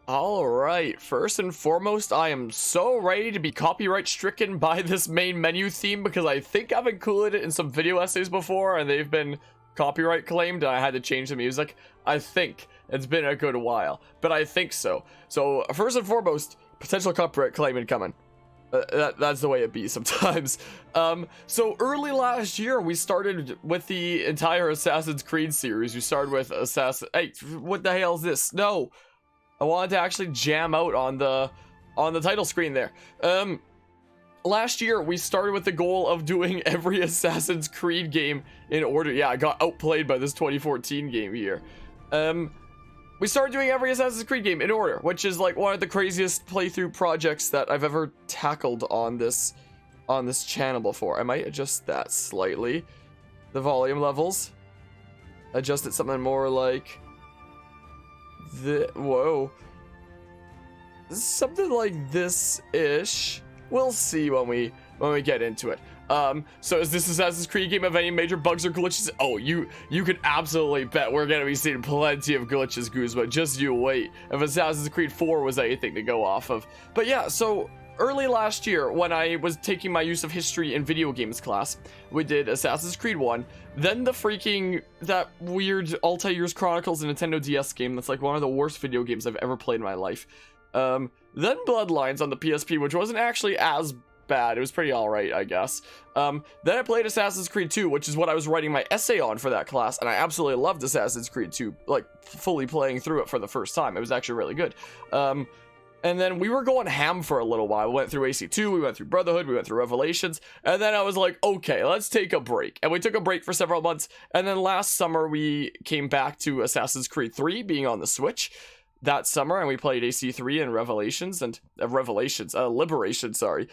All right, first and foremost, I am so ready to be copyright stricken by this main menu theme because I think I've included it in some video essays before and they've been copyright claimed and I had to change the music. I think it's been a good while, but I think so. So first and foremost, potential copyright claim incoming. That's the way it be sometimes. So early last year, we started with the entire Assassin's Creed series. We started with Hey, what the hell is this? No. I wanted to actually jam out on the title screen there. Last year we started with the goal of doing every Assassin's Creed game in order. Yeah, I got outplayed by this 2014 game here. We started doing every Assassin's Creed game in order, which is like one of the craziest playthrough projects that I've ever tackled on this channel before. I might adjust that slightly. The volume levels. Adjust it something more like whoa, something like this-ish. We'll see when we get into it. So is this Assassin's Creed game of any major bugs or glitches? Oh, you can absolutely bet we're gonna be seeing plenty of glitches, Guzma. Just you wait. If Assassin's Creed 4 was anything to go off of. But yeah, so early last year, when I was taking my use of history in video games class, we did Assassin's Creed 1, then that weird Altair's Chronicles and Nintendo DS game that's like one of the worst video games I've ever played in my life. Then Bloodlines on the PSP, which wasn't actually as bad. It was pretty alright, I guess. Then I played Assassin's Creed 2, which is what I was writing my essay on for that class, and I absolutely loved Assassin's Creed 2, like, fully playing through it for the first time. It was actually really good. And then we were going ham for a little while. We went through AC2, we went through Brotherhood, we went through Revelations, and then I was like, okay, let's take a break. And we took a break for several months, and then last summer we came back to Assassin's Creed 3 being on the Switch that summer, and we played AC3 and Liberation, sorry.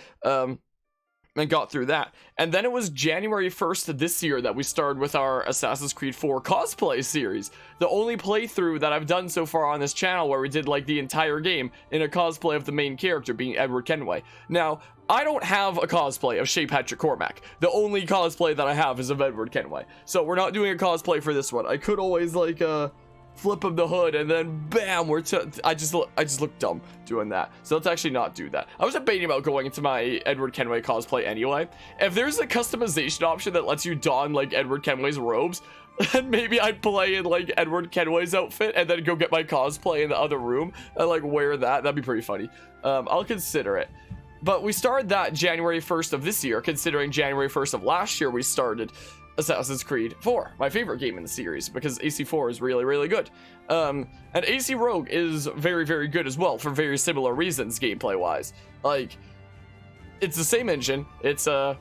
And got through that. And then it was January 1st this year that we started with our Assassin's Creed 4 cosplay series. The only playthrough that I've done so far on this channel where we did like the entire game in a cosplay of the main character being Edward Kenway. Now, I don't have a cosplay of Shay Patrick Cormac. The only cosplay that I have is of Edward Kenway. So we're not doing a cosplay for this one. I could always like flip of the hood and then bam, I just look dumb doing that, so let's actually not do that. I was debating about going into my Edward Kenway cosplay anyway. If there's a customization option that lets you don like Edward Kenway's robes, then maybe I'd play in like Edward Kenway's outfit and then go get my cosplay in the other room and like wear that'd be pretty funny. I'll consider it. But we started that January 1st of this year, considering January 1st of last year we started Assassin's Creed 4, my favorite game in the series, because AC4 is really, really good. And AC Rogue is very, very good as well, for very similar reasons, gameplay-wise. Like, it's the same engine, it's the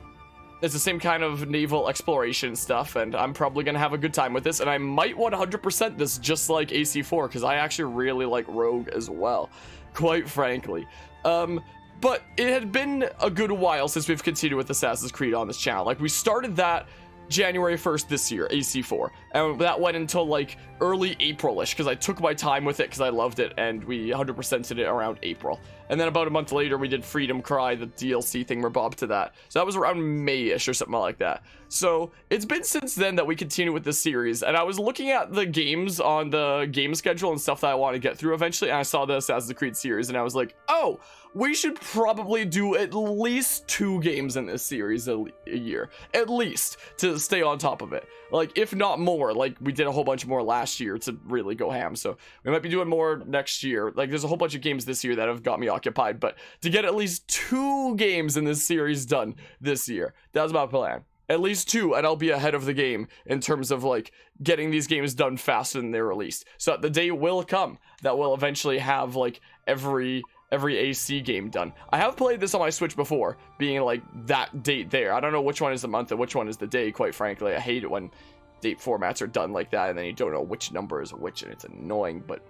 same kind of naval exploration stuff, and I'm probably gonna have a good time with this, and I might 100% this just like AC4, because I actually really like Rogue as well, quite frankly. But it had been a good while since we've continued with Assassin's Creed on this channel. Like, we started that January 1st this year, AC4, and that went until like early April-ish because I took my time with it because I loved it, and we 100%ed it around April. And then about a month later we did Freedom Cry, the DLC thing, we're bobbed to that, so that was around May-ish or something like that. So it's been since then that we continue with this series, and I was looking at the games on the game schedule and stuff that I want to get through eventually, and I saw the Assassin's Creed series and I was like, oh, we should probably do at least 2 games in this series a year, at least, to stay on top of it. Like, if not more, like we did a whole bunch more last year to really go ham, so we might be doing more next year. Like, there's a whole bunch of games this year that have got me occupied, but to get at least 2 games in this series done this year, that's my plan. At least 2, and I'll be ahead of the game in terms of like getting these games done faster than they're released, so that the day will come that we'll eventually have like every AC game done. I have played this on my Switch before, being like that date there. I don't know which one is the month and which one is the day, quite frankly. I hate it when date formats are done like that and then you don't know which number is which, and it's annoying, but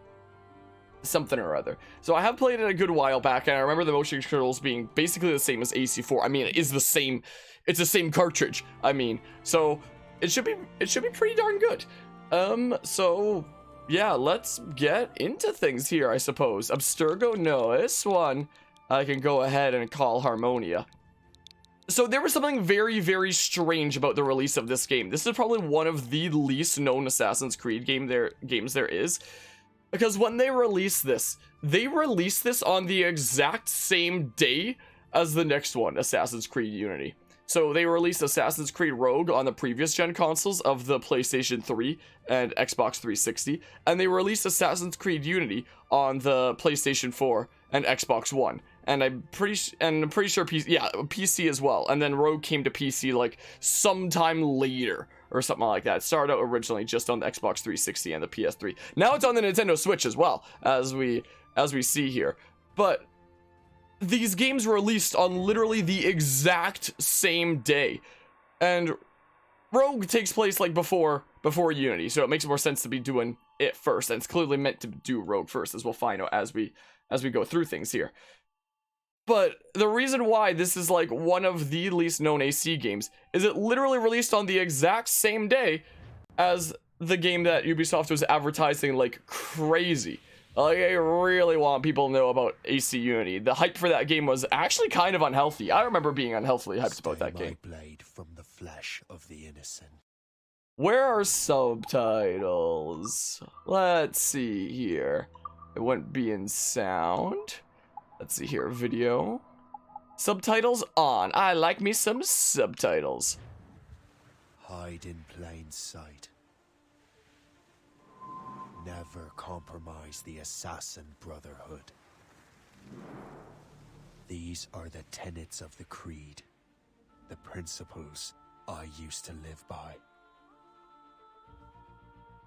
something or other. So I have played it a good while back, and I remember the motion controls being basically the same as AC4. I mean, it is the same, it's the same cartridge. I mean, so it should be pretty darn good. So yeah, let's get into things here, I suppose. Abstergo, no, this one I can go ahead and call Harmonia. So there was something very, very strange about the release of this game. This is probably one of the least known Assassin's Creed games there is. Because when they released this on the exact same day as the next one, Assassin's Creed Unity. So they released Assassin's Creed Rogue on the previous gen consoles of the PlayStation 3 and Xbox 360, and they released Assassin's Creed Unity on the PlayStation 4 and Xbox One. And I'm pretty sure PC as well. And then Rogue came to PC like sometime later or something like that. It started out originally just on the Xbox 360 and the PS3. Now it's on the Nintendo Switch as well, as we see here. But these games released on literally the exact same day, and Rogue takes place like before Unity, so it makes more sense to be doing it first, and it's clearly meant to do Rogue first, as we'll find out as we go through things here. But the reason why this is like one of the least known AC games is it literally released on the exact same day as the game that Ubisoft was advertising like crazy. Like, I really want people to know about AC Unity. The hype for that game was actually kind of unhealthy. I remember being unhealthily hyped about that game. Blade from the flesh of the innocent. Where are subtitles? Let's see here. It wouldn't be in sound. Let's see here, video. Subtitles on. I like me some subtitles. Hide in plain sight. Never compromise the Assassin Brotherhood. These are the tenets of the creed, the principles I used to live by.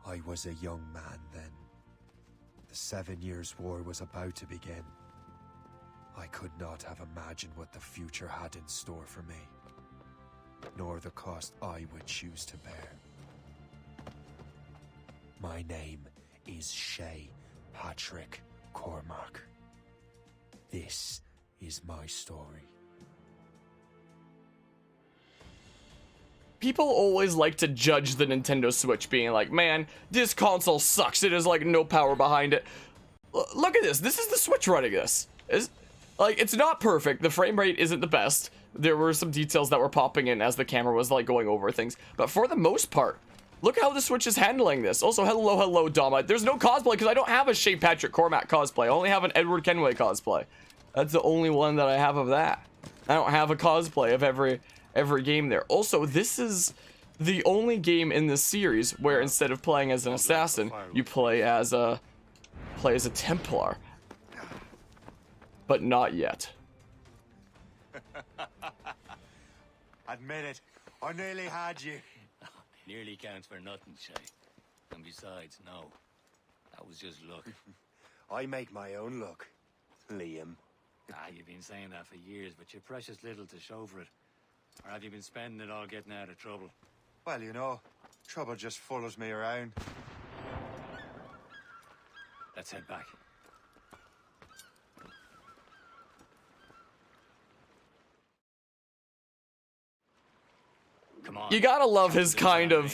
I was a young man then. The 7 Years' War was about to begin. I could not have imagined what the future had in store for me, nor the cost I would choose to bear. My name is Shay Patrick Cormac. This is my story. People always like to judge the Nintendo Switch, being like, man, this console sucks. It has like no power behind it. Look at this. This is the Switch running this. It's not perfect. The frame rate isn't the best. There were some details that were popping in as the camera was like going over things. But for the most part, look how the Switch is handling this. Also, hello, Dama. There's no cosplay because I don't have a Shay Patrick Cormac cosplay. I only have an Edward Kenway cosplay. That's the only one that I have of that. I don't have a cosplay of every game there. Also, this is the only game in this series where instead of playing as an assassin, you play as a Templar. But not yet. Admit it, I nearly had you. Nearly counts for nothing, Shay. And besides, no. That was just luck. I make my own luck, Liam. You've been saying that for years, but you're precious little to show for it. Or have you been spending it all getting out of trouble? Well, you know, trouble just follows me around. Let's head back. You gotta love his kind of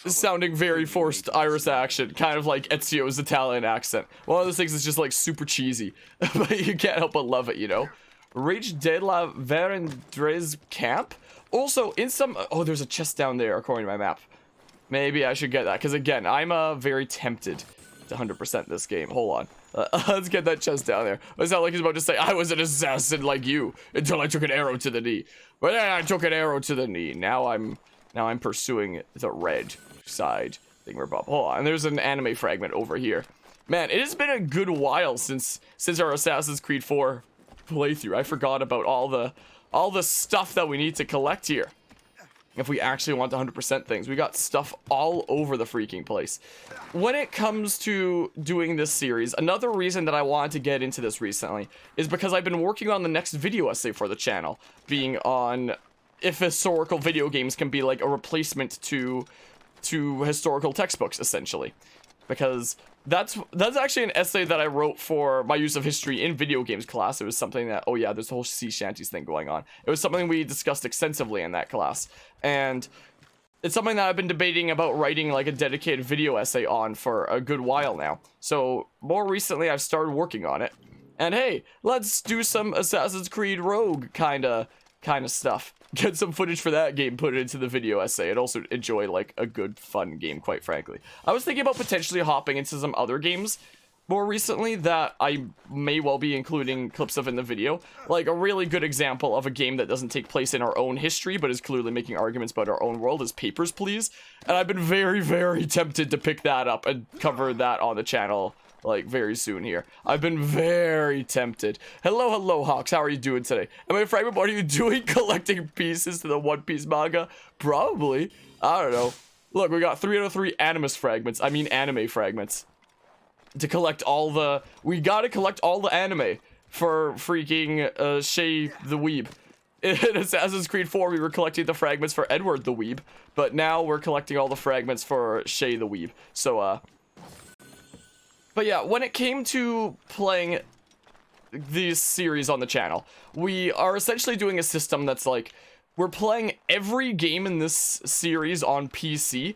sounding very forced Irish accent, kind of like Ezio's Italian accent. One of those things is just like super cheesy, but you can't help but love it, you know? Reach de la Verendres camp? Also, in some... Oh, there's a chest down there, according to my map. Maybe I should get that, because again, I'm very tempted to 100% this game. Hold on. Let's get that chest down there. It sounds like he's about to say, I was an assassin like you, until I took an arrow to the knee. But then I took an arrow to the knee. Now I'm pursuing the red side thingamabob. Hold on, there's an anime fragment over here. Man, it has been a good while since our Assassin's Creed 4 playthrough. I forgot about all the stuff that we need to collect here. If we actually want to 100% things, we got stuff all over the freaking place. When it comes to doing this series, another reason that I wanted to get into this recently is because I've been working on the next video essay for the channel, being on if historical video games can be like a replacement to historical textbooks, essentially. Because that's actually an essay that I wrote for my use of history in video games class. It was something that, oh yeah, there's a whole sea shanties thing going on. It was something we discussed extensively in that class. And it's something that I've been debating about writing like a dedicated video essay on for a good while now. So more recently, I've started working on it. And hey, let's do some Assassin's Creed Rogue kind of kind of stuff. Get some footage for that game, put it into the video essay, and also enjoy like a good fun game, quite frankly. I was thinking about potentially hopping into some other games more recently that I may well be including clips of in the video. Like a really good example of a game that doesn't take place in our own history but is clearly making arguments about our own world is Papers, Please. And I've been very, very tempted to pick that up and cover that on the channel like very soon here. I've been very tempted. Hello, Hawks. How are you doing today? Am I fragment? What are you doing? Collecting pieces to the One Piece manga? Probably. I don't know. Look, we got 3 out of 3 anime fragments to collect all the... We gotta collect all the anime for freaking Shay the Weeb. In Assassin's Creed 4, we were collecting the fragments for Edward the Weeb, but now we're collecting all the fragments for Shay the Weeb. So, But yeah, when it came to playing these series on the channel, we are essentially doing a system that's like, we're playing every game in this series on PC,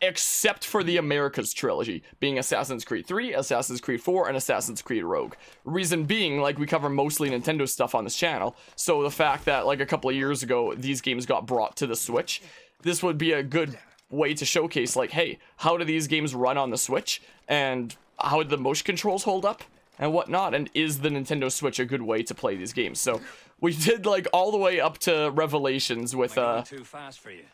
except for the Americas trilogy, being Assassin's Creed 3, Assassin's Creed 4, and Assassin's Creed Rogue. Reason being, like, we cover mostly Nintendo stuff on this channel, so the fact that, like, a couple of years ago, these games got brought to the Switch, this would be a good way to showcase, like, hey, how do these games run on the Switch, and how do the motion controls hold up, and whatnot, and is the Nintendo Switch a good way to play these games? So, we did, like, all the way up to Revelations with, Too fast for you.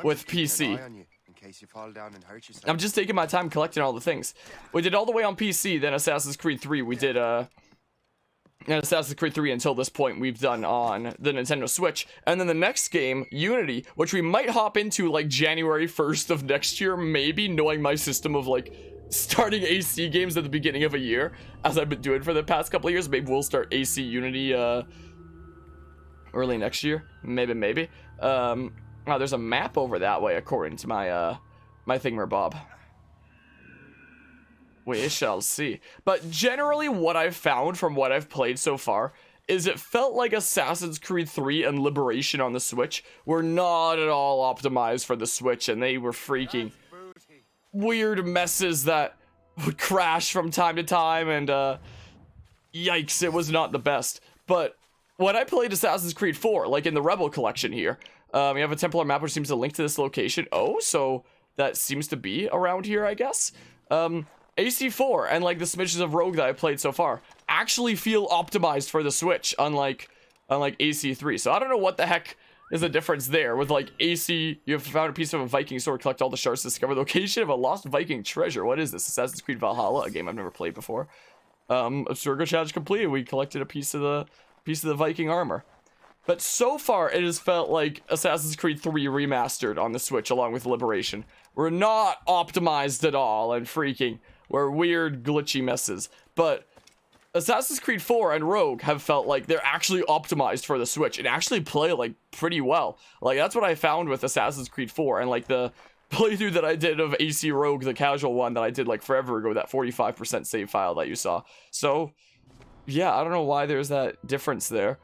with PC. Case you fall down and hurt yourself. I'm just taking my time collecting all the things. We did all the way on PC, then Assassin's Creed 3 we did, and Assassin's Creed 3 until this point we've done on the Nintendo Switch. And then the next game, Unity, which we might hop into like January 1st of next year, maybe, knowing my system of like starting AC games at the beginning of a year, as I've been doing for the past couple of years. Maybe we'll start AC Unity early next year. Maybe. Oh, there's a map over that way, according to my, my thingamabob. We shall see. But generally, what I've found from what I've played so far is it felt like Assassin's Creed 3 and Liberation on the Switch were not at all optimized for the Switch, and they were freaking weird messes that would crash from time to time, and, yikes, it was not the best. But when I played Assassin's Creed 4, like in the Rebel collection here, we have a Templar map which seems to link to this location. Oh, so that seems to be around here, I guess. AC4 and like the smidges of Rogue that I played so far actually feel optimized for the Switch, unlike AC3. So I don't know what the heck is the difference there. With like AC, you have found a piece of a Viking sword, collect all the shards to discover the location of a lost Viking treasure. What is this? Assassin's Creed Valhalla, a game I've never played before. Absurgo challenge completed. We collected a piece of the Viking armor. But so far, it has felt like Assassin's Creed 3 remastered on the Switch along with Liberation. We're not optimized at all, and freaking, we're weird, glitchy messes. But Assassin's Creed 4 and Rogue have felt like they're actually optimized for the Switch and actually play, like, pretty well. Like, that's what I found with Assassin's Creed 4, and, like, the playthrough that I did of AC Rogue, the casual one that I did, like, forever ago, that 45% save file that you saw. So, yeah, I don't know why there's that difference there.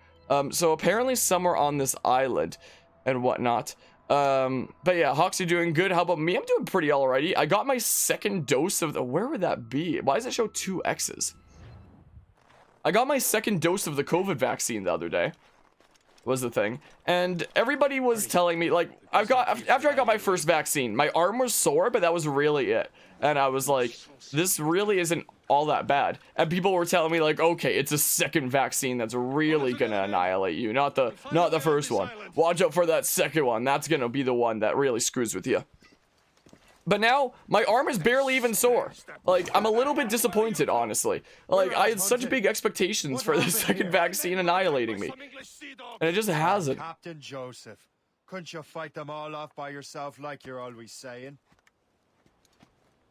So apparently somewhere on this island and whatnot. But yeah, Hawks, you doing good. How about me? I'm doing pretty alrighty. I got my second dose of the... Where would that be? Why does it show 2 X's? I got my second dose of the COVID vaccine the other day. Was the thing. And everybody was telling me, like, after I got my first vaccine, my arm was sore, but that was really it. And I was like, this really isn't all that bad. And people were telling me, like, okay, it's a second vaccine that's really gonna annihilate you, not the first one. Watch out for that second one. That's gonna be the one that really screws with you. But now, my arm is barely even sore. Like, I'm a little bit disappointed, honestly. Like, I had such big expectations for the second vaccine annihilating me. And it just hasn't. Captain Joseph, couldn't you fight them all off by yourself like you're always saying?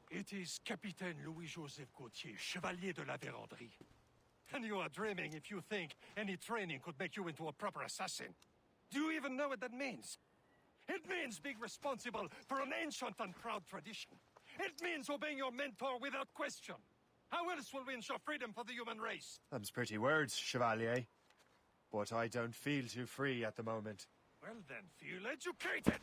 It is Capitaine Louis-Joseph Gauthier, Chevalier de la Vérendrye. And you are dreaming if you think any training could make you into a proper assassin. Do you even know what that means? It means being responsible for an ancient and proud tradition. It means obeying your mentor without question. How else will we ensure freedom for the human race? Them's pretty words, Chevalier. But I don't feel too free at the moment. Well then, feel educated!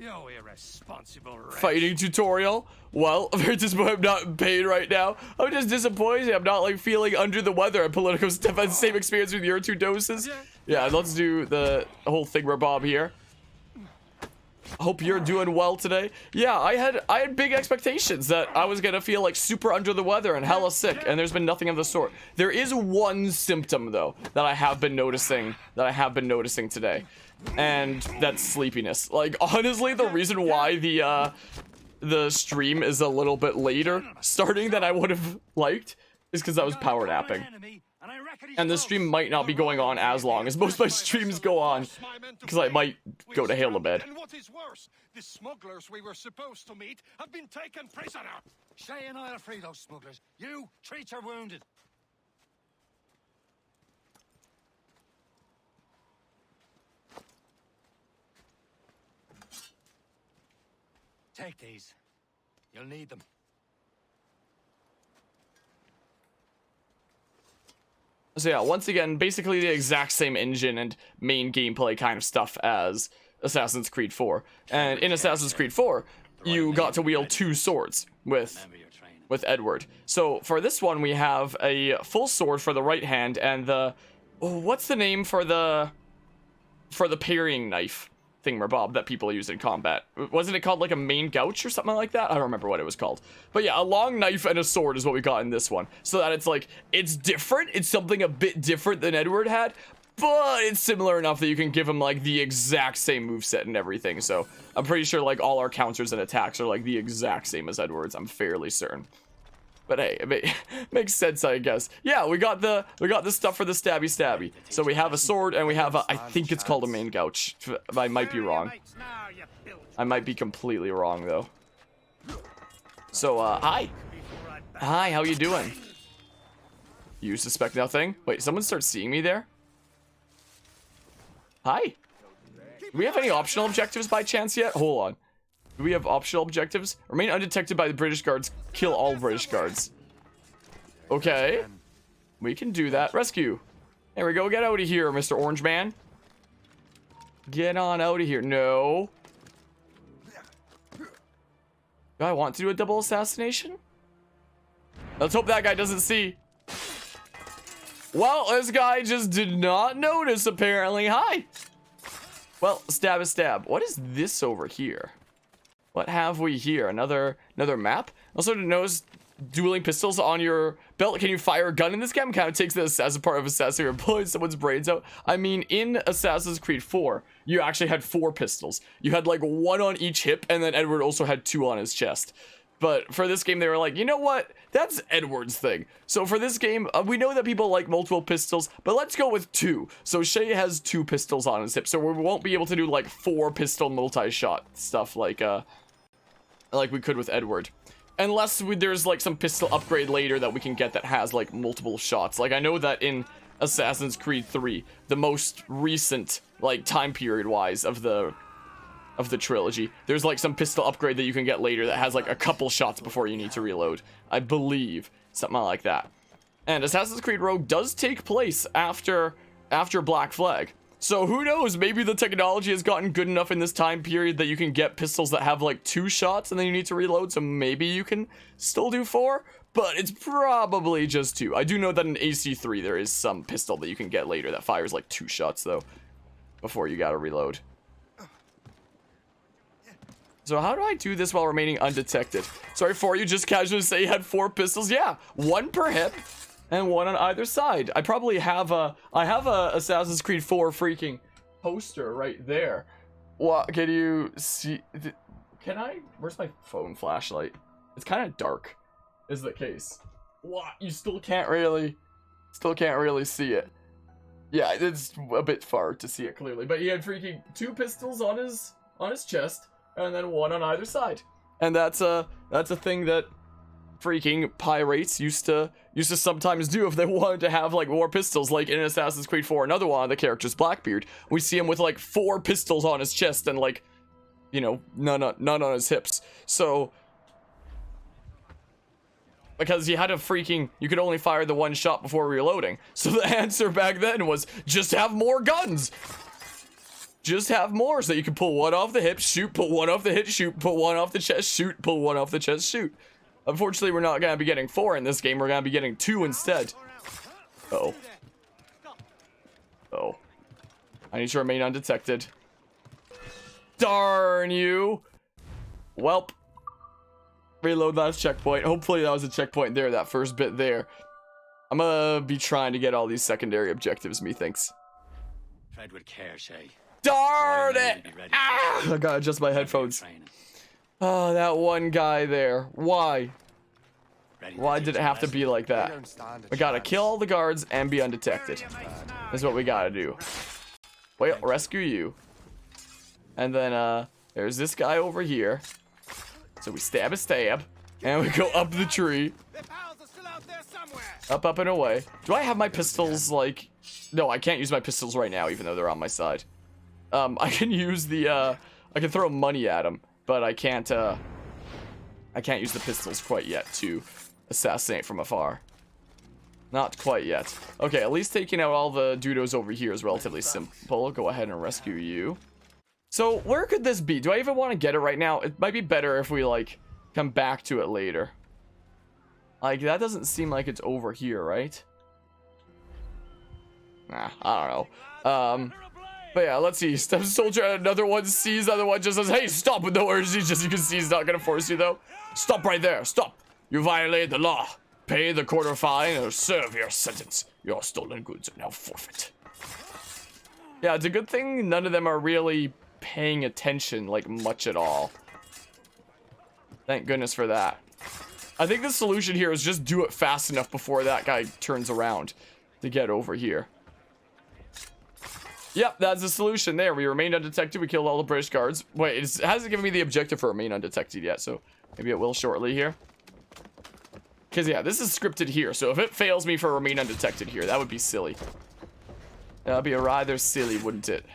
You irresponsible wretch. Fighting tutorial. Well, very disappointed I'm not paid right now. I'm just disappointed I'm not like feeling under the weather. And Politico Steph had the same experience with your 2 doses. Yeah, let's do the whole thing where Bob here. Hope you're doing well today. Yeah, I had big expectations that I was gonna feel like super under the weather and hella sick, and there's been nothing of the sort. There is one symptom though that I have been noticing today, and that's sleepiness. Like honestly, the reason why the stream is a little bit later starting than I would have liked is because I was power napping. And the stream might not be going on as long as most of my streams go on, because I might go to hell a bed. And what is worse, the smugglers we were supposed to meet have been taken prisoner. Shay and I'll free those smugglers. You treat your wounded. Take these. You'll need them. So yeah, once again, basically the exact same engine and main gameplay kind of stuff as Assassin's Creed 4. And in Assassin's Creed 4, you got to wield 2 swords with Edward. So for this one, we have a full sword for the right hand and the... Oh, what's the name for the parrying knife thingamabob that people use in combat? Wasn't it called like a main gouch or something like that? I don't remember what it was called. But yeah, a long knife and a sword is what we got in this one. So that it's like, it's different. It's something a bit different than Edward had, but it's similar enough that you can give him like the exact same moveset and everything. So I'm pretty sure like all our counters and attacks are like the exact same as Edward's. I'm fairly certain. But hey, it makes sense, I guess. Yeah, we got the stuff for the stabby. So we have a sword and we have a, I think it's called a main gouch. I might be wrong. I might be completely wrong though. So hi, how you doing? You suspect nothing? Wait, someone starts seeing me there? Hi. Do we have any optional objectives by chance yet? Hold on. Do we have optional objectives? Remain undetected by the British guards. Kill all British guards. Okay. We can do that. Rescue. There we go. Get out of here, Mr. Orange Man. Get on out of here. No. Do I want to do a double assassination? Let's hope that guy doesn't see. Well, this guy just did not notice, apparently. Hi. Well, stab is stab. What is this over here? What have we here? Another map? Also, to notice dueling pistols on your belt. Can you fire a gun in this game? Kind of takes this as a part of assassin or blowing someone's brains out. I mean, in Assassin's Creed 4, you actually had 4 pistols. You had like 1 on each hip, and then Edward also had 2 on his chest. But for this game, they were like, you know what? That's Edward's thing. So for this game, we know that people like multiple pistols, but let's go with 2. So Shay has 2 pistols on his hip, so we won't be able to do like 4 pistol multi-shot stuff like we could with Edward. Unless there's like some pistol upgrade later that we can get that has like multiple shots. Like I know that in Assassin's Creed 3, the most recent like time period wise of the trilogy, there's like some pistol upgrade that you can get later that has like a couple shots before you need to reload. I believe something like that. And Assassin's Creed Rogue does take place after Black Flag. So who knows, maybe the technology has gotten good enough in this time period that you can get pistols that have like 2 shots and then you need to reload, so maybe you can still do 4, but it's probably just 2. I do know that in AC3 there is some pistol that you can get later that fires like 2 shots though, before you gotta reload. So how do I do this while remaining undetected? Sorry, for you just casually say you had 4 pistols? Yeah, 1 per hip. And 1 on either side. I probably have a Assassin's Creed 4 freaking poster right there. What, can you see? Can I? Where's my phone flashlight? It's kind of dark, is the case. What? You still can't really see it. Yeah, it's a bit far to see it clearly. But he had freaking 2 pistols on his chest, and then 1 on either side. And that's a thing that freaking pirates used to sometimes do if they wanted to have like more pistols. Like in Assassin's Creed 4, another one of the characters, Blackbeard, we see him with like 4 pistols on his chest and like, you know, none on his hips. So because you could only fire the 1 shot before reloading. So the answer back then was just have more guns. just have more so you can pull one off the hip, shoot, pull one off the hip, shoot, pull one off the chest, shoot, pull one off the chest, shoot. Unfortunately, we're not going to be getting 4 in this game. We're going to be getting 2 instead. Uh-oh. Oh. I need to remain undetected. Darn you. Welp. Reload that checkpoint. Hopefully that was a checkpoint there, that first bit there. I'm gonna be trying to get all these secondary objectives, methinks. Tread with care, Shay. Darn it! Ah, I gotta adjust my headphones. Oh, that one guy there. Why? Why did it have to be like that? We gotta kill all the guards and be undetected. That's what we gotta do. Wait, rescue you. And then, there's this guy over here. So we stab a stab. And we go up the tree. Up, and away. Do I have my pistols, like... No, I can't use my pistols right now, even though they're on my side. I can use the, I can throw money at them. But I can't use the pistols quite yet to assassinate from afar. Not quite yet. Okay, at least taking out all the dudos over here is relatively simple. Go ahead and rescue you. So, where could this be? Do I even want to get it right now? It might be better if we, like, come back to it later. Like, that doesn't seem like it's over here, right? Nah, I don't know. But yeah, let's see. Step soldier, another one sees, other one just says, hey, stop with no urgency. Just you can see he's not going to force you, though. Stop right there. Stop. You violated the law. Pay the quarter fine or serve your sentence. Your stolen goods are now forfeit. Yeah, it's a good thing none of them are really paying attention, like, much at all. Thank goodness for that. I think the solution here is just do it fast enough before that guy turns around to get over here. Yep, that's the solution there. We remained undetected. We killed all the British guards. Wait, it hasn't given me the objective for remain undetected yet, so maybe it will shortly here. Because, yeah, this is scripted here, so if it fails me for remain undetected here, that would be silly. That would be rather silly, wouldn't it?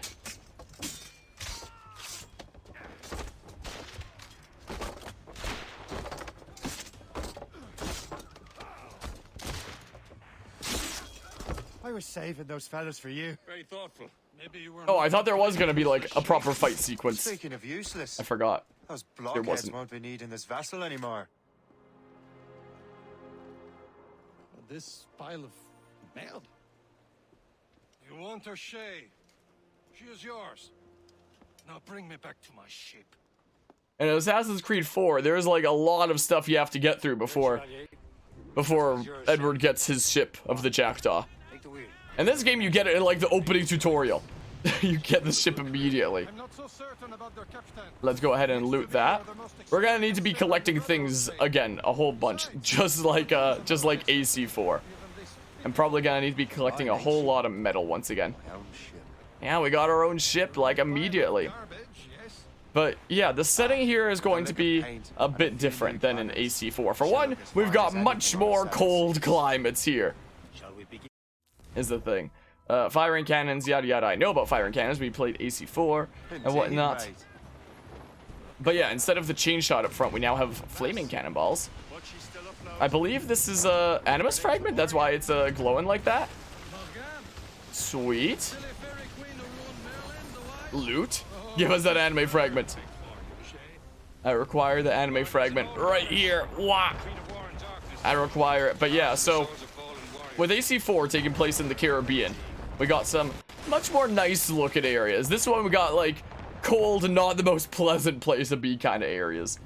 I was saving those fellas for you. Very thoughtful. Maybe you weren't. Oh, I thought there was going to be, like, a proper fight sequence. Speaking of useless, I forgot. those There blockheads wasn't. won't be needing this vessel anymore. This pile of mail. You want her, Shay? She is yours. Now bring me back to my ship. And in Assassin's Creed 4, there's, like, a lot of stuff you have to get through before Edward gets his ship of the Jackdaw. Take the wheel. In this game, you get it in, like, the opening tutorial. You get the ship immediately. I'm not so certain about their captain. Let's go ahead and loot that. We're gonna need to be collecting things again, a whole bunch, just like AC4. I'm probably gonna need to be collecting a whole lot of metal once again. My own ship. Yeah, we got our own ship, like, immediately. Garbage, yes. But yeah, the setting here is going to be a bit different than in AC4. For one, we've got much more cold climates here, Shall we begin? is the thing. Firing cannons, yada yada. I know about firing cannons. We played AC4 and whatnot. Indeed, mate. But yeah, instead of the chain shot up front, we now have flaming cannonballs. I believe this is a animus fragment. That's why it's glowing like that. Sweet. Loot. Give us that anime fragment. I require the anime fragment right here. Wah. I require it. But yeah, so with AC4 taking place in the Caribbean, we got some much more nice looking areas. This one we got like cold and not the most pleasant place to be kind of areas.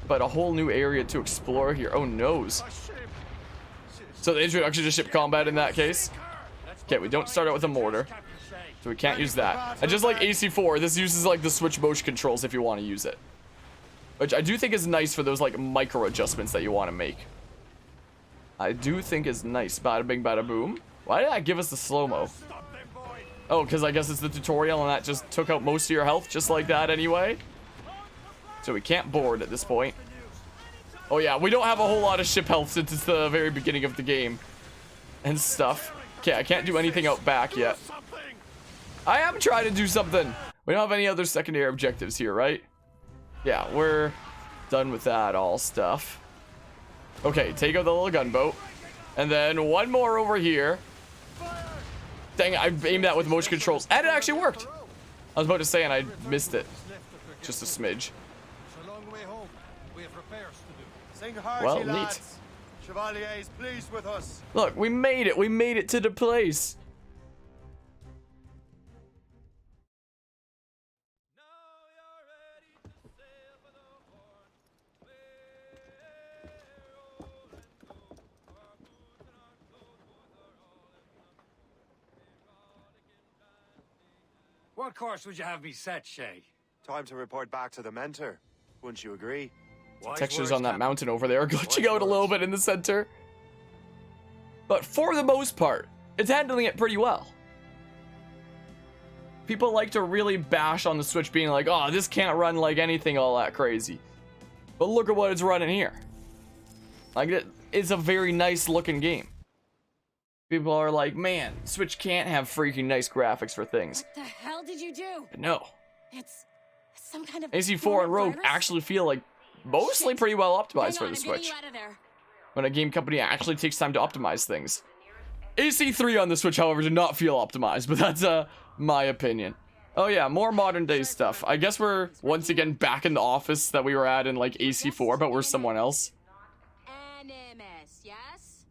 But a whole new area to explore here. Oh, noes. So the introduction to ship combat in that case. Okay, we don't start out with a mortar, so we can't use that. And just like AC4, this uses like the switch motion controls if you want to use it. Which I do think is nice for those like micro adjustments that you want to make. I do think is nice. Bada bing, bada boom. Why did that give us the slow-mo? Oh, because I guess it's the tutorial and that just took out most of your health just like that anyway. So we can't board at this point. Oh yeah, we don't have a whole lot of ship health since it's the very beginning of the game. And stuff. Okay, I can't do anything out back yet. I am trying to do something. We don't have any other secondary objectives here, right? Yeah, we're done with that all stuff. Okay, take out the little gunboat. And then one more over here. Dang it, I aimed that with motion controls. And it actually worked. I was about to say, and I missed it. Just a smidge. It's a long way home. We have repairs to do. Sing hearty, Well, neat. lads. Chevalier is pleased with us. Look, we made it. We made it to the place. What course would you have me set, Shay? Time to report back to the mentor. Wouldn't you agree? Wise Textures words, on that Captain. mountain over there are glitching out a little bit in the center. But for the most part, it's handling it pretty well. People like to really bash on the Switch being like, oh, this can't run like anything all that crazy. But look at what it's running here. Like, it's a very nice looking game. People are like, man, Switch can't have freaking nice graphics for things. What the hell did you do? But no. It's some kind of AC4 and Rogue virus? actually feel like mostly pretty well optimized for Hang on, the I'm getting Switch. you out of there. When a game company actually takes time to optimize things. AC3 on the Switch, however, did not feel optimized, but that's my opinion. Oh yeah, more modern day stuff. I guess we're once again back in the office that we were at in like AC4, but we're someone else. NMS, yes?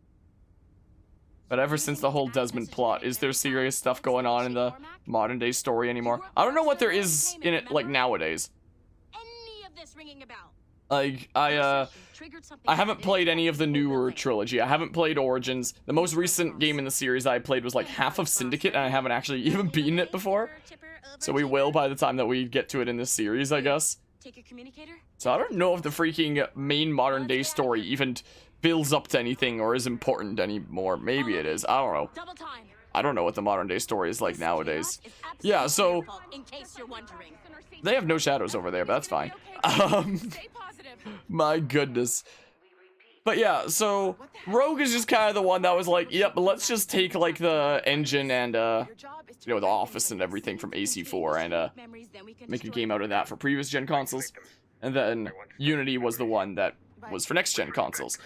But ever since the whole Desmond plot, is there serious stuff going on in the modern day story anymore? I don't know what there is in it like nowadays. Any of this ringing a bell? Like, I haven't played any of the newer trilogy. I haven't played Origins. The most recent game in the series I played was like half of Syndicate, and I haven't actually even beaten it before. So we will by the time that we get to it in this series, I guess. Take your communicator? So I don't know if the freaking main modern day story even builds up to anything or is important anymore. Maybe it is. I don't know. Double time. I don't know what the modern day story is like nowadays. Yeah, so In case you're wondering. they have no shadows over there, but that's fine. Stay positive. My goodness. But yeah, so Rogue is just kind of the one that was like, yep, let's just take like the engine and you know, the office and everything from AC4 and make a game out of that for previous gen consoles. And then Unity was the one that was for next gen consoles.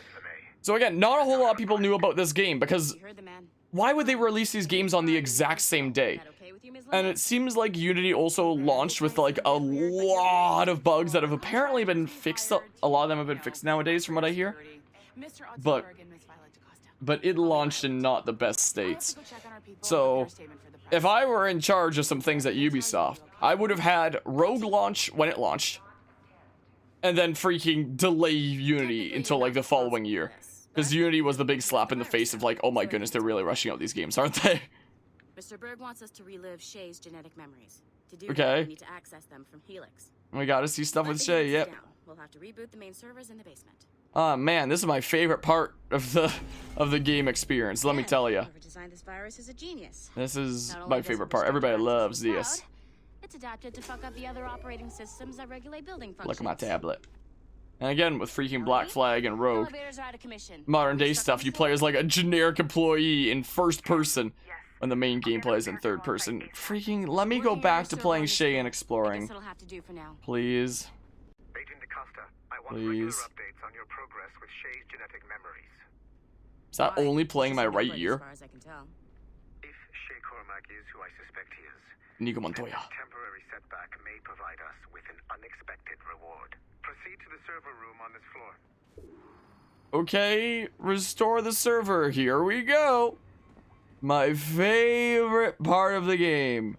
So again, not a whole lot of people knew about this game because You heard the man. why would they release these games on the exact same day? That okay with you, Ms. And it seems like Unity also launched with like a lot of bugs that have apparently been fixed. A lot of them have been fixed nowadays from what I hear. But it launched in not the best states. So if I were in charge of some things at Ubisoft, I would have had Rogue launch when it launched, and then freaking delay Unity until like the following year. Because Unity was the big slap in the face of like, oh my goodness, they're really rushing out these games, aren't they? Mr. Berg wants us to relive Shay's genetic memories. To do Okay. that, we need to access them from Helix. We gotta see stuff Let with the Shay, units yep. down. We'll have to reboot the main servers in the basement. Oh man, this is my favorite part of the game experience, let me Yeah, tell you. Whoever designed this virus is a genius. This is Not only my does it favorite part. restrict Everybody access to loves the this. cloud, it's adapted to fuck up the other operating systems that regulate building functions. Look at my tablet. And again, with freaking Black Flag and Rogue, Elevators are out of commission. modern day We're stuck stuff, on you the play floor. as like a generic employee in first person, when the main gameplay is in third person. Freaking, let me go back to playing Shay and I exploring, guess it'll have to do for now. please. Agent DaCosta, I want Please. regular updates on your progress with Shay's genetic memories. Is that Why? only playing my She's right nobody, ear? As far as I can tell. If Shay Cormac is who I suspect he is, Nico then Montoya. this temporary setback may provide us with an unexpected reward. Proceed to the server room on this floor. Okay, restore the server. Here we go. My favorite part of the game.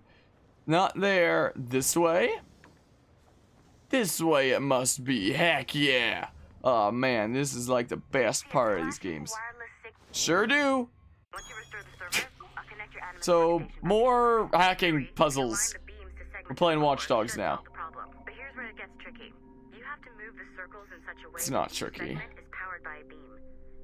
Not there. This way? This way it must be. Heck yeah. Oh man, this is like the best part of these games. Sure do. So, more hacking puzzles. We're playing Watch Dogs now. But here's where it gets tricky. You have to move the circles in such a way It's not that each tricky. segment is powered by a beam.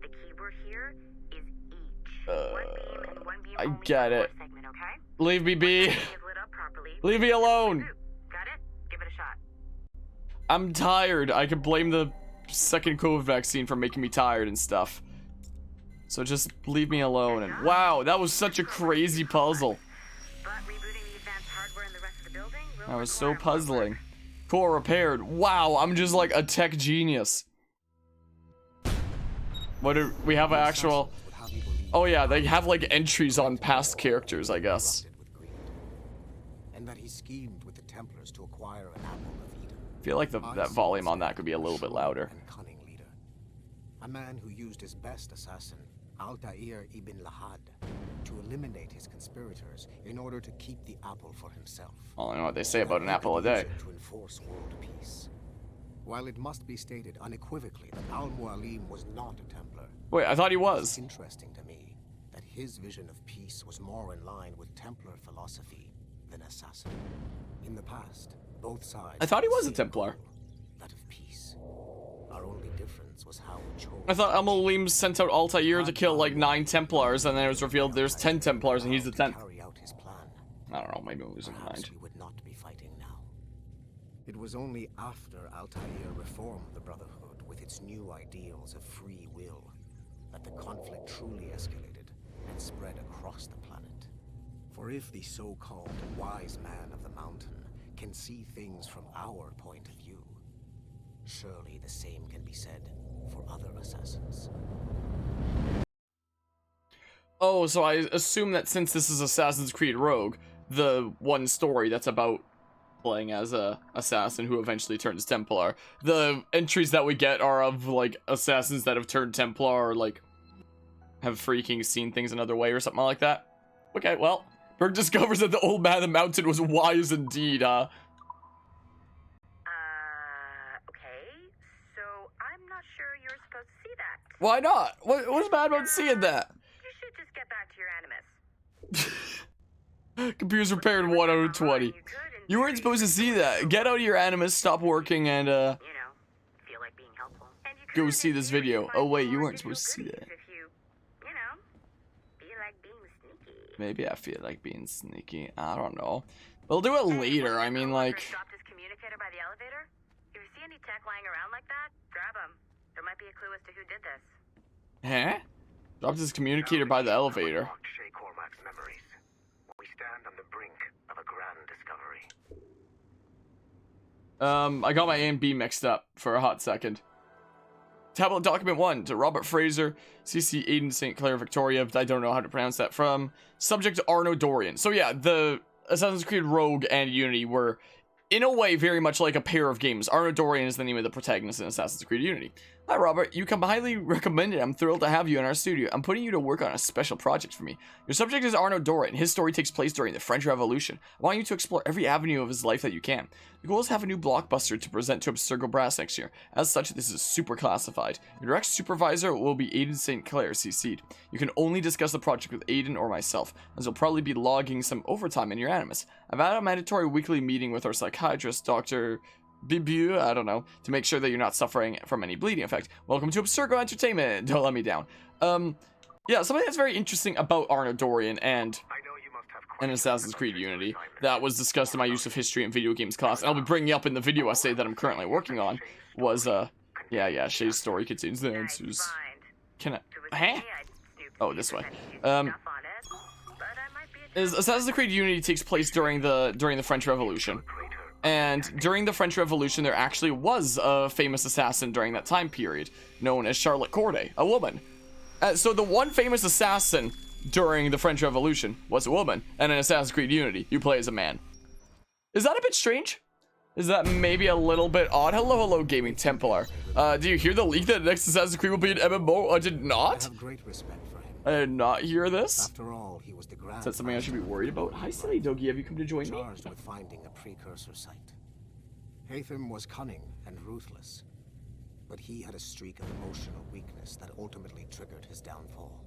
The keyword here is each. One beam and one beam I only get per it. segment, okay? Leave me be. Once the beam is lit up properly, Leave me alone. got it? Give it a shot. I'm tired. I could blame the second COVID vaccine for making me tired and stuff. So just leave me alone. And wow, that was such a crazy puzzle. But rebooting the advanced hardware in the rest of the building will That was so require more work. puzzling. Core repaired. Wow, I'm just like a tech genius. What do we have an actual? Oh yeah, they have like entries on past characters, I guess. that he schemed with the Templars to acquire an apple of Eden. I feel like that volume on that could be a little bit louder. And cunning leader. A man who used his best assassin, Altair ibn Lahad, to eliminate his conspirators in order to keep the apple for himself. Well, I know what they say about an apple a day. To enforce world peace. While it must be stated unequivocally that Al-Mualim was not a Templar. Wait, I thought he was. It's interesting to me that his vision of peace was more in line with Templar philosophy than assassin. In the past, both sides. I thought he was a Templar. That of peace. Our only difference was how we chose. I thought Al-Mualim sent out Altair to kill like 9 Templars, and then it was revealed there's 10 Templars, and he's the 10th. Carry out his plan. I don't know, maybe I'm losing my mind. Perhaps we would not be fighting now. It was only after Altair reformed the Brotherhood with its new ideals of free will that the conflict truly escalated and spread across the planet. For if the so-called wise man of the mountain can see things from our point of view, surely the same can be said for other assassins. Oh, so I assume that since this is Assassin's Creed Rogue, the one story that's about playing as a assassin who eventually turns Templar, the entries that we get are of like assassins that have turned Templar or like have freaking seen things another way or something like that. Okay, well, Berg discovers that the old man of the mountain was wise indeed, Okay, so I'm not sure you're supposed to see that. Why not? What's bad about seeing that? You should just get back to your animus. Computers repaired 1 out of 20. You weren't supposed to see that. Get out of your animus, stop working, and You know, feel like being helpful. And you go could see if this you video. find Oh wait, you more weren't supposed to see visual that. goodies if you know, feel like being sneaky. Maybe I feel like being sneaky. I don't know. We'll do it later. I mean, like. Dropped his communicator by the elevator? If you see any tech lying around like that, grab him. There might be a clue as to who did this. Huh? Dropped his communicator by the elevator. Shay Cormac's memories. We stand on the brink of a grand discovery. I got my A and B mixed up for a hot second. Tablet document 1 to Robert Fraser, CC Aiden St. Clair Victoria. I don't know how to pronounce that from. Subject Arno Dorian. So yeah, the Assassin's Creed Rogue and Unity were, in a way, very much like a pair of games. Arno Dorian is the name of the protagonist in Assassin's Creed Unity. Hi Robert, you come highly recommended. I'm thrilled to have you in our studio. I'm putting you to work on a special project for me. Your subject is Arno Dorian. His story takes place during the French Revolution. I want you to explore every avenue of his life that you can. The goal is to have a new blockbuster to present to Abstergo Brass next year. As such, this is super classified. Your direct supervisor will be Aiden St. Clair, CC'd. You can only discuss the project with Aiden or myself, as you'll probably be logging some overtime in your animus. I've had a mandatory weekly meeting with our psychiatrist, Dr. Bibu, I don't know, to make sure that you're not suffering from any bleeding effect. Welcome to Abstergo Entertainment. Don't let me down. Yeah, something that's very interesting about Arno Dorian and Assassin's Creed Unity that was discussed in my use of history and video games class, and I'll be bringing up in the video essay that I'm currently working on, was, yeah, Shay's story contains the answers. Can I, huh? Oh, this way. Assassin's Creed Unity takes place during the French Revolution. And during the French Revolution, there actually was a famous assassin during that time period, known as Charlotte Corday, a woman. So the one famous assassin during the French Revolution was a woman, and in Assassin's Creed Unity, you play as a man. Is that a bit strange? Is that maybe a little bit odd? Hello, Gaming Templar. Do you hear the leak that the next Assassin's Creed will be an MMO? I did not. I have great respect for him. I did not hear this. After all, he was the grand. Is that something I should be worried about? Hi, Silly Doggy, have you come to join me? Charged with finding a precursor site. Haytham was cunning and ruthless, but he had a streak of emotional weakness that ultimately triggered his downfall.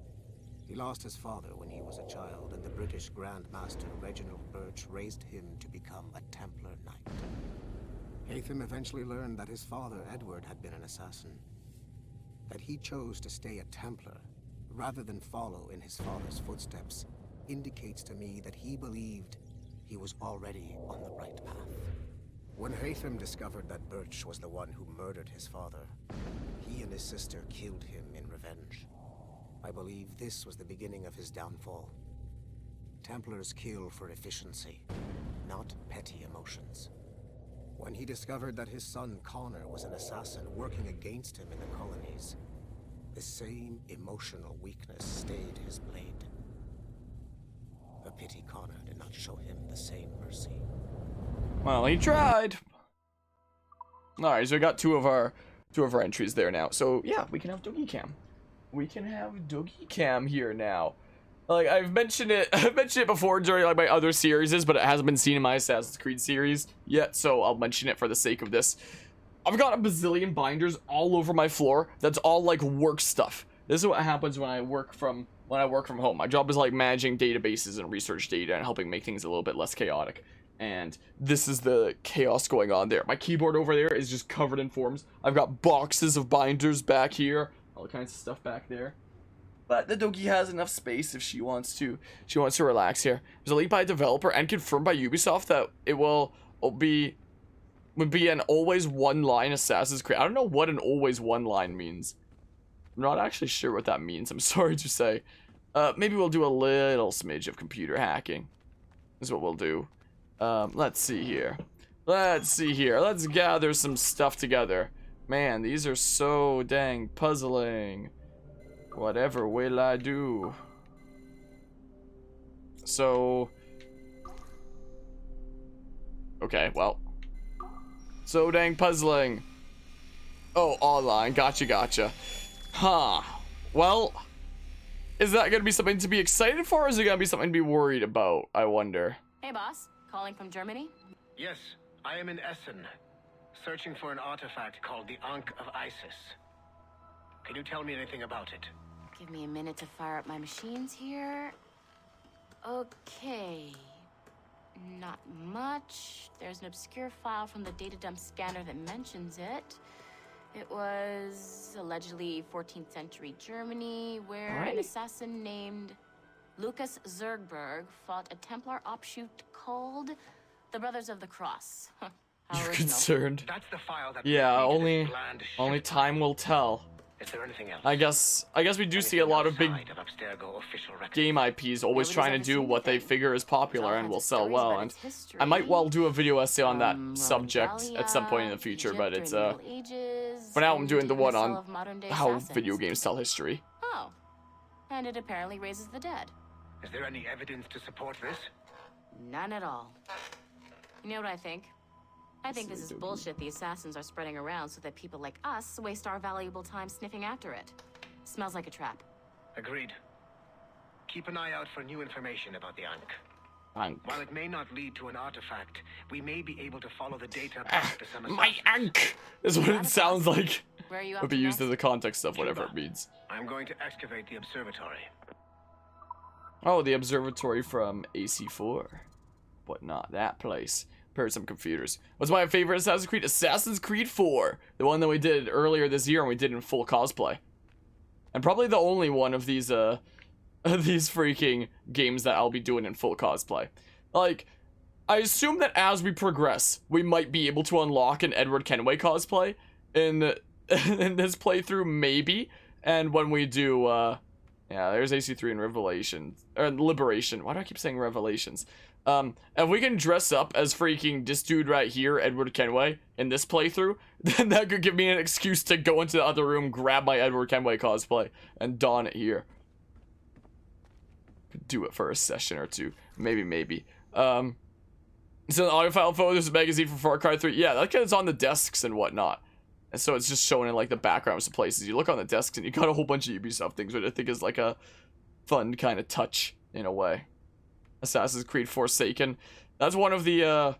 He lost his father when he was a child, and the British Grand Master Reginald Birch raised him to become a Templar Knight. Haytham eventually learned that his father, Edward, had been an assassin. That he chose to stay a Templar, rather than follow in his father's footsteps, indicates to me that he believed he was already on the right path. When Haytham discovered that Birch was the one who murdered his father, he and his sister killed him in revenge. I believe this was the beginning of his downfall. Templars kill for efficiency, not petty emotions. When he discovered that his son Connor was an assassin working against him in the colonies, the same emotional weakness stayed his blade. A a pity Connor did not show him the same mercy. Well, he tried. Alright, so we got two of our entries there now. So yeah, we can have Doogie Cam. We can have Doogie Cam here now. Like I've mentioned it before during like my other series, but it hasn't been seen in my Assassin's Creed series yet, so I'll mention it for the sake of this. I've got a bazillion binders all over my floor. That's all like work stuff. This is what happens when I work from home. My job is like managing databases and research data and helping make things a little bit less chaotic. And this is the chaos going on there. My keyboard over there is just covered in forms. I've got boxes of binders back here, all kinds of stuff back there. But the Doogie has enough space if she wants to relax here. There's a leak by a developer and confirmed by Ubisoft that it would be an always one line Assassin's Creed. I don't know what an always one line means. I'm not actually sure what that means, I'm sorry to say. Maybe we'll do a little smidge of computer hacking. Is what we'll do. Let's see here. Let's gather some stuff together. Man, these are so dang puzzling. Whatever will I do? So... Okay, well. So dang puzzling. Oh, online. Gotcha. Huh. Well, is that gonna be something to be excited for, or is it gonna be something to be worried about, I wonder? Hey, boss. Calling from Germany? Yes, I am in Essen, searching for an artifact called the Ankh of Isis. Can you tell me anything about it? Give me a minute to fire up my machines here. Okay. Not much. There's an obscure file from the data dump scanner that mentions it. It was allegedly 14th century Germany, where an assassin named Lucas Zergberg fought a Templar offshoot called the Brothers of the Cross. How You're original. concerned. That's the file that Yeah, only time will tell. Is there anything else? I guess we do see a lot of big game IPs always trying to do what they figure is popular and will sell well, and I might well do a video essay on that subject at some point in the future, but it's for now I'm doing the one on how video games tell history. Oh, and it apparently raises the dead. Is there any evidence to support this? None at all. You know what I think? I think this is bullshit the assassins are spreading around so that people like us waste our valuable time sniffing after it. Smells like a trap. Agreed. Keep an eye out for new information about the Ankh. While it may not lead to an artifact, we may be able to follow the data back to some assassins. My Ankh is what it sounds like. Where are you up Would be to used next? in the context of whatever it means. I'm going to excavate the observatory. Oh, the observatory from AC4. Whatnot, that place. Prepared some computers. What's my favorite Assassin's Creed? Assassin's Creed 4. The one that we did earlier this year and we did in full cosplay. And probably the only one of these freaking games that I'll be doing in full cosplay. Like, I assume that as we progress, we might be able to unlock an Edward Kenway cosplay in in this playthrough, maybe. And when we do, yeah, there's AC3 and Revelations, or Liberation. Why do I keep saying Revelations? If we can dress up as freaking this dude right here, Edward Kenway, in this playthrough, then that could give me an excuse to go into the other room, grab my Edward Kenway cosplay, and don it here. Could do it for a session or two. Maybe. So the audio file photo, there's a magazine for Far Cry 3. Yeah, that gets on the desks and whatnot. And so it's just showing in like the background of some places. You look on the desks and you got a whole bunch of Ubisoft things, which I think is like a fun kind of touch in a way. Assassin's Creed Forsaken. That's one of the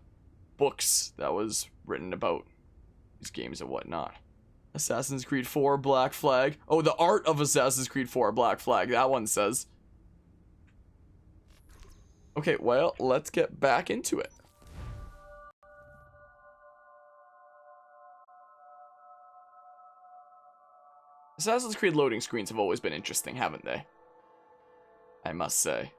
books that was written about these games and whatnot. Assassin's Creed 4 Black Flag. Oh, the art of Assassin's Creed 4 Black Flag. That one says. Okay, well, let's get back into it. Assassin's Creed loading screens have always been interesting, haven't they? I must say.